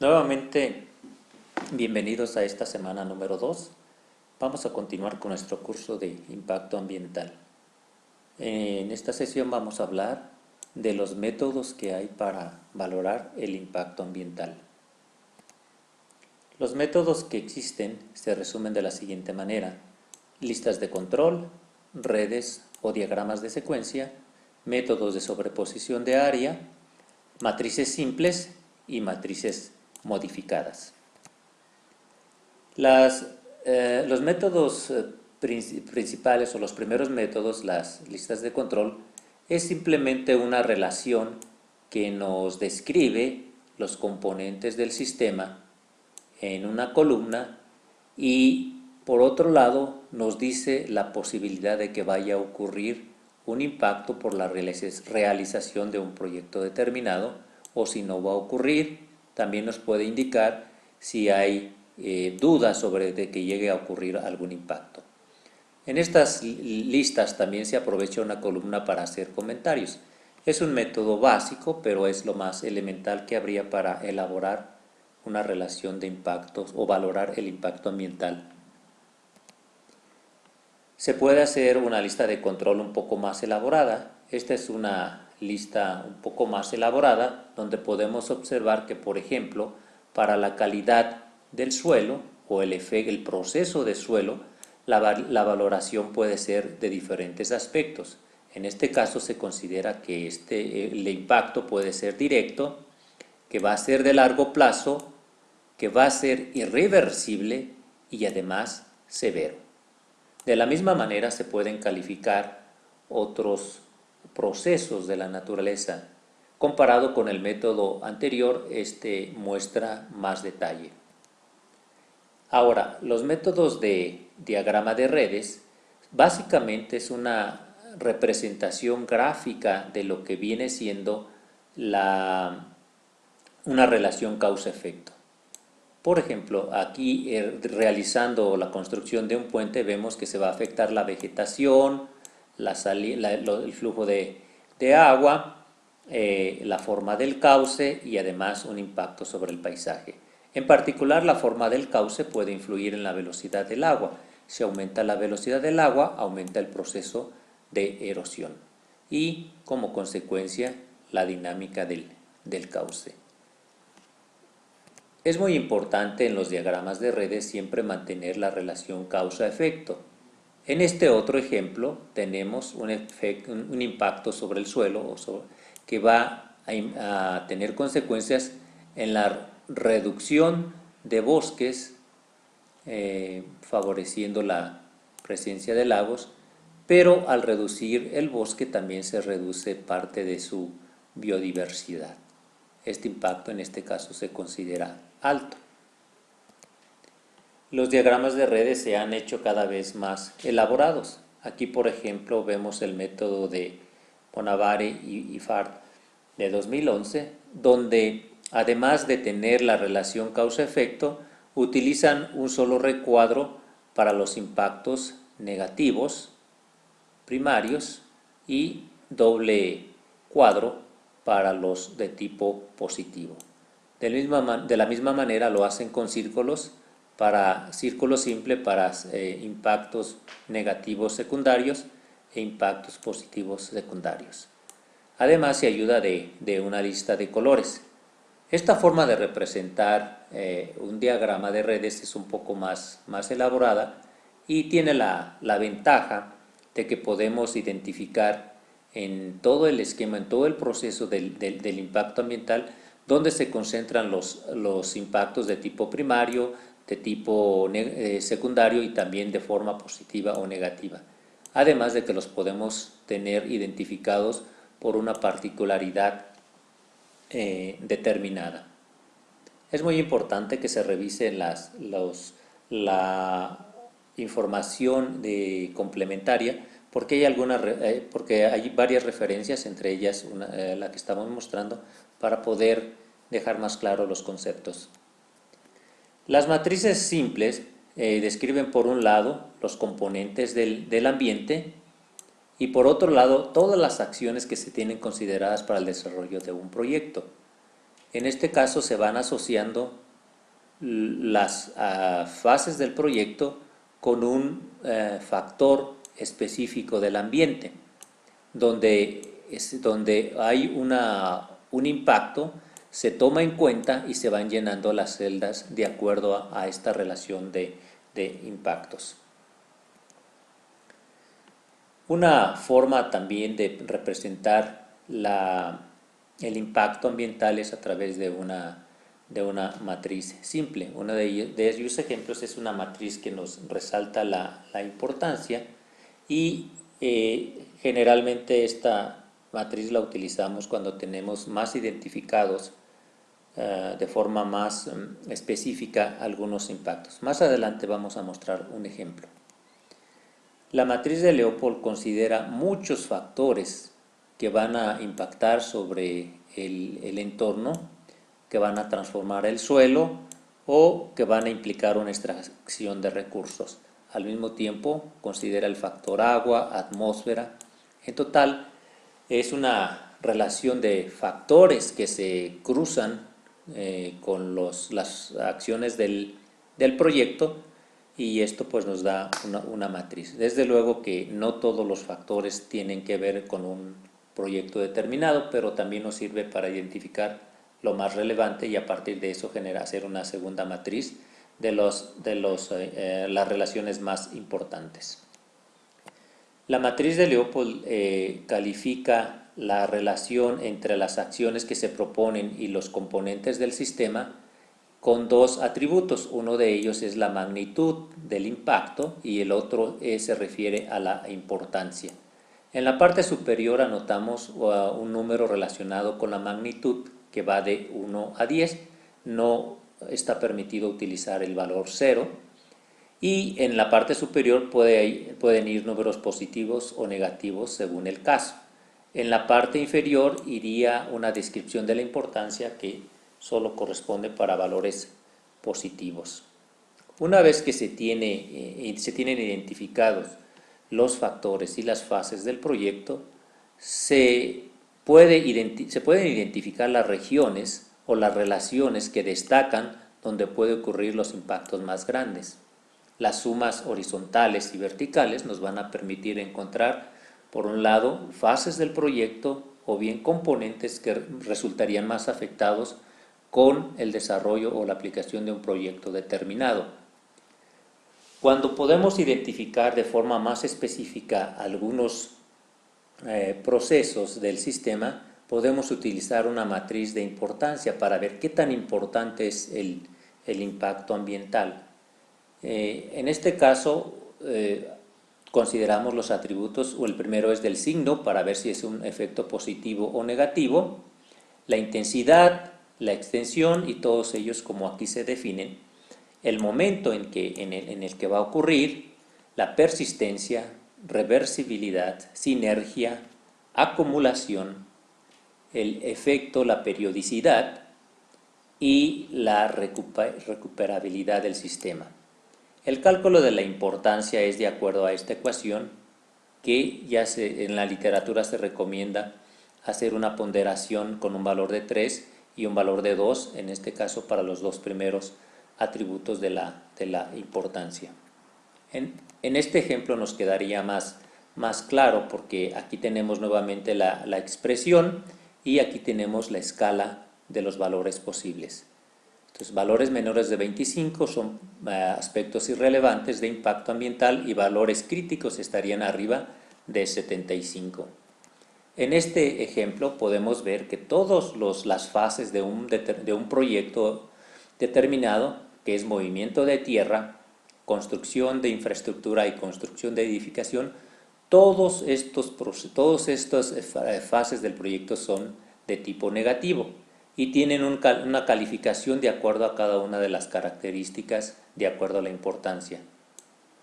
Nuevamente, bienvenidos a esta semana número 2. Vamos a continuar con nuestro curso de impacto ambiental. En esta sesión vamos a hablar de los métodos que hay para valorar el impacto ambiental. Los métodos que existen se resumen de la siguiente manera: listas de control, redes o diagramas de secuencia, métodos de sobreposición de área, matrices simples y matrices modificadas. Los métodos principales o los primeros métodos, las listas de control, es simplemente una relación que nos describe los componentes del sistema en una columna y por otro lado nos dice la posibilidad de que vaya a ocurrir un impacto por la realización de un proyecto determinado, o si no va a ocurrir, también nos puede indicar si hay dudas sobre de que llegue a ocurrir algún impacto. En estas listas también se aprovecha una columna para hacer comentarios. Es un método básico, pero es lo más elemental que habría para elaborar una relación de impactos o valorar el impacto ambiental. Se puede hacer una lista de control un poco más elaborada. Esta es una lista un poco más elaborada donde podemos observar que, por ejemplo, para la calidad del suelo o el proceso de suelo, la valoración puede ser de diferentes aspectos. En este caso se considera que el impacto puede ser directo, que va a ser de largo plazo, que va a ser irreversible y además severo. De la misma manera se pueden calificar otros procesos de la naturaleza. Comparado con el método anterior, este muestra más detalle. Ahora, los métodos de diagrama de redes básicamente es una representación gráfica de lo que viene siendo una relación causa-efecto. Por ejemplo, aquí realizando la construcción de un puente vemos que se va a afectar la vegetación, el flujo de agua, la forma del cauce y además un impacto sobre el paisaje. En particular, la forma del cauce puede influir en la velocidad del agua. Si aumenta la velocidad del agua, aumenta el proceso de erosión y, como consecuencia, la dinámica del cauce. Es muy importante en los diagramas de redes siempre mantener la relación causa-efecto. En este otro ejemplo tenemos un impacto sobre el suelo que va a tener consecuencias en la reducción de bosques, favoreciendo la presencia de lagos, pero al reducir el bosque también se reduce parte de su biodiversidad. Este impacto en este caso se considera alto. Los diagramas de redes se han hecho cada vez más elaborados. Aquí, por ejemplo, vemos el método de Bonavare y Fard de 2011, donde además de tener la relación causa-efecto, utilizan un solo recuadro para los impactos negativos primarios y doble cuadro para los de tipo positivo. De la misma manera lo hacen con círculos círculo simple para impactos negativos secundarios e impactos positivos secundarios. Además se ayuda de una lista de colores. Esta forma de representar un diagrama de redes es un poco más elaborada y tiene la ventaja de que podemos identificar en todo el esquema, en todo el proceso del impacto ambiental, donde se concentran los impactos de tipo primario, de tipo secundario y también de forma positiva o negativa. Además de que los podemos tener identificados por una particularidad determinada. Es muy importante que se revise la información complementaria porque hay varias referencias, entre ellas la que estamos mostrando, para poder dejar más claros los conceptos. Las matrices simples describen por un lado los componentes del ambiente y por otro lado todas las acciones que se tienen consideradas para el desarrollo de un proyecto. En este caso se van asociando las fases del proyecto con un factor específico del ambiente, donde hay un impacto, se toma en cuenta y se van llenando las celdas de acuerdo a esta relación de impactos. Una forma también de representar el impacto ambiental es a través de una matriz simple. Uno de ellos ejemplos es una matriz que nos resalta la importancia y generalmente esta matriz la utilizamos cuando tenemos más identificados de forma más específica algunos impactos. Más adelante vamos a mostrar un ejemplo. La matriz de Leopold considera muchos factores que van a impactar sobre el entorno, que van a transformar el suelo o que van a implicar una extracción de recursos. Al mismo tiempo, considera el factor agua, atmósfera. En total, es una relación de factores que se cruzan con las acciones del proyecto, y esto pues nos da una matriz. Desde luego que no todos los factores tienen que ver con un proyecto determinado, pero también nos sirve para identificar lo más relevante y a partir de eso hacer una segunda matriz de las relaciones más importantes. La matriz de Leopold califica la relación entre las acciones que se proponen y los componentes del sistema con dos atributos. Uno de ellos es la magnitud del impacto y el otro se refiere a la importancia. En la parte superior anotamos un número relacionado con la magnitud que va de 1 a 10. No está permitido utilizar el valor 0. Y en la parte superior pueden ir números positivos o negativos según el caso. En la parte inferior iría una descripción de la importancia que solo corresponde para valores positivos. Una vez que se tienen identificados los factores y las fases del proyecto, se pueden identificar las regiones o las relaciones que destacan donde puede ocurrir los impactos más grandes. Las sumas horizontales y verticales nos van a permitir encontrar, por un lado, fases del proyecto o bien componentes que resultarían más afectados con el desarrollo o la aplicación de un proyecto determinado. Cuando podemos identificar de forma más específica algunos procesos del sistema, podemos utilizar una matriz de importancia para ver qué tan importante es el impacto ambiental. En este caso, consideramos los atributos, o el primero es del signo, para ver si es un efecto positivo o negativo, la intensidad, la extensión y todos ellos como aquí se definen, el momento en el que va a ocurrir, la persistencia, reversibilidad, sinergia, acumulación, el efecto, la periodicidad y la recuperabilidad del sistema. El cálculo de la importancia es de acuerdo a esta ecuación que en la literatura se recomienda hacer una ponderación con un valor de 3 y un valor de 2, en este caso para los dos primeros atributos de la importancia. En este ejemplo nos quedaría más claro porque aquí tenemos nuevamente la expresión y aquí tenemos la escala de los valores posibles. Entonces, valores menores de 25 son aspectos irrelevantes de impacto ambiental y valores críticos estarían arriba de 75. En este ejemplo podemos ver que todas las fases de un proyecto determinado, que es movimiento de tierra, construcción de infraestructura y construcción de edificación, todas estas fases del proyecto son de tipo negativo y tienen una calificación de acuerdo a cada una de las características, de acuerdo a la importancia.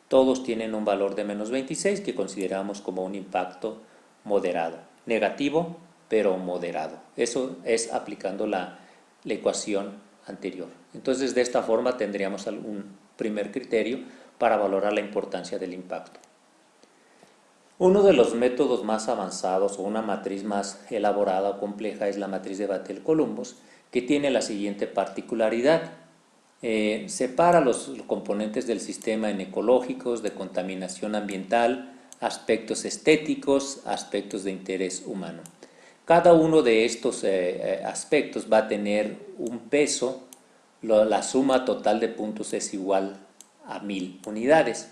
Todos tienen un valor de menos 26 que consideramos como un impacto moderado. Negativo, pero moderado. Eso es aplicando la ecuación anterior. Entonces, de esta forma tendríamos un primer criterio para valorar la importancia del impacto. Uno de los métodos más avanzados o una matriz más elaborada o compleja es la matriz de Vatel-Columbus, que tiene la siguiente particularidad. Separa los componentes del sistema en ecológicos, de contaminación ambiental, aspectos estéticos, aspectos de interés humano. Cada uno de estos aspectos va a tener un peso, la suma total de puntos es igual a 1000 unidades.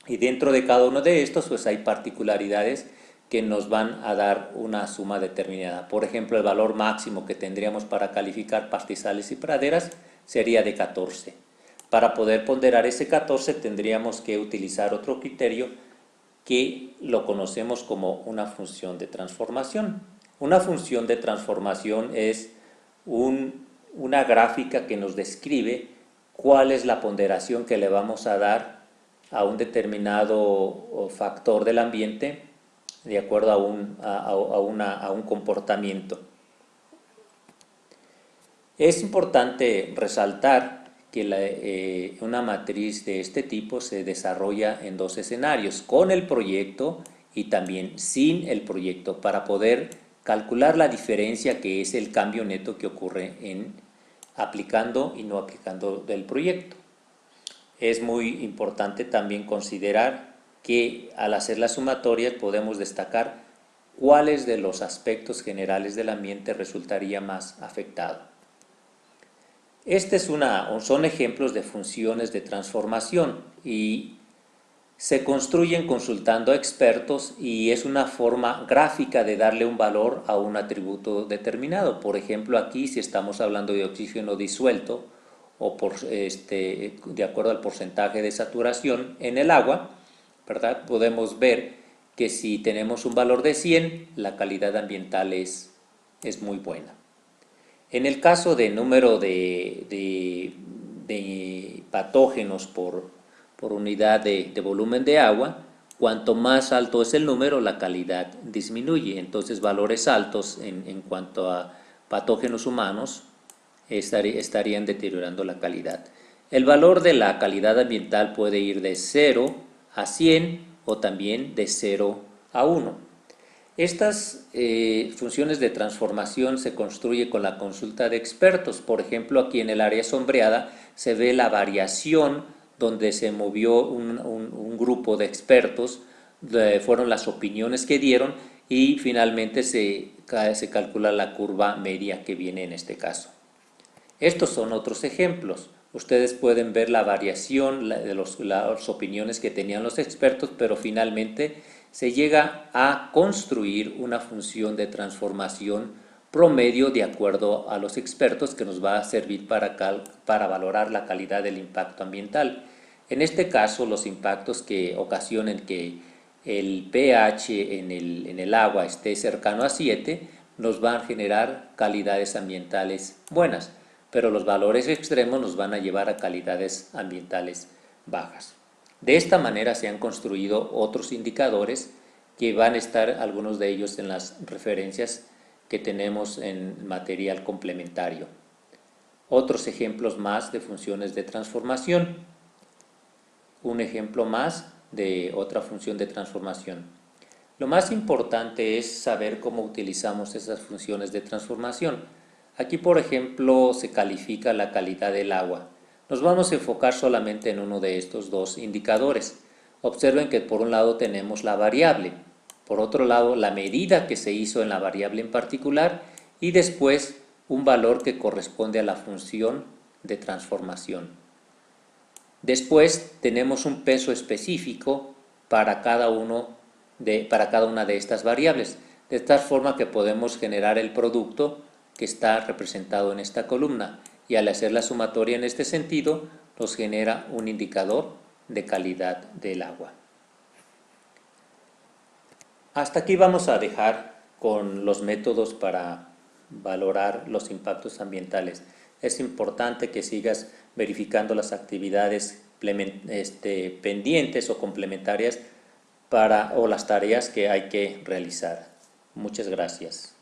Y dentro de cada uno de estos pues hay particularidades que nos van a dar una suma determinada. Por ejemplo, el valor máximo que tendríamos para calificar pastizales y praderas sería de 14. Para poder ponderar ese 14 tendríamos que utilizar otro criterio que lo conocemos como una función de transformación. Una función de transformación es una gráfica que nos describe cuál es la ponderación que le vamos a dar a un determinado factor del ambiente de acuerdo a un comportamiento. Es importante resaltar que una matriz de este tipo se desarrolla en dos escenarios, con el proyecto y también sin el proyecto, para poder calcular la diferencia que es el cambio neto que ocurre en aplicando y no aplicando del proyecto. Es muy importante también considerar que al hacer las sumatorias podemos destacar cuáles de los aspectos generales del ambiente resultaría más afectado. Son ejemplos de funciones de transformación y se construyen consultando a expertos y es una forma gráfica de darle un valor a un atributo determinado. Por ejemplo, aquí si estamos hablando de oxígeno disuelto o de acuerdo al porcentaje de saturación en el agua, ¿verdad? Podemos ver que si tenemos un valor de 100, la calidad ambiental es muy buena. En el caso de número de patógenos por unidad de volumen de agua, cuanto más alto es el número, la calidad disminuye. Entonces, valores altos en cuanto a patógenos humanos estarían deteriorando la calidad. El valor de la calidad ambiental puede ir de 0 a 100 o también de 0 a 1. Estas funciones de transformación se construyen con la consulta de expertos. Por ejemplo, aquí en el área sombreada se ve la variación donde se movió un grupo de expertos, fueron las opiniones que dieron y finalmente se calcula la curva media que viene en este caso. Estos son otros ejemplos. Ustedes pueden ver la variación de las opiniones que tenían los expertos, pero finalmente se llega a construir una función de transformación promedio de acuerdo a los expertos que nos va a servir para valorar la calidad del impacto ambiental. En este caso, los impactos que ocasionen que el pH en el agua esté cercano a 7 nos van a generar calidades ambientales buenas, pero los valores extremos nos van a llevar a calidades ambientales bajas. De esta manera se han construido otros indicadores que van a estar algunos de ellos en las referencias que tenemos en material complementario. Otros ejemplos más de funciones de transformación. Un ejemplo más de otra función de transformación. Lo más importante es saber cómo utilizamos esas funciones de transformación. Aquí, por ejemplo, se califica la calidad del agua. Nos vamos a enfocar solamente en uno de estos dos indicadores. Observen que por un lado tenemos la variable, por otro lado la medida que se hizo en la variable en particular y después un valor que corresponde a la función de transformación. Después tenemos un peso específico para cada una de estas variables, de tal forma que podemos generar el producto que está representado en esta columna y al hacer la sumatoria en este sentido nos genera un indicador de calidad del agua. Hasta aquí vamos a dejar con los métodos para valorar los impactos ambientales. Es importante que sigas verificando las actividades pendientes o complementarias o las tareas que hay que realizar. Muchas gracias.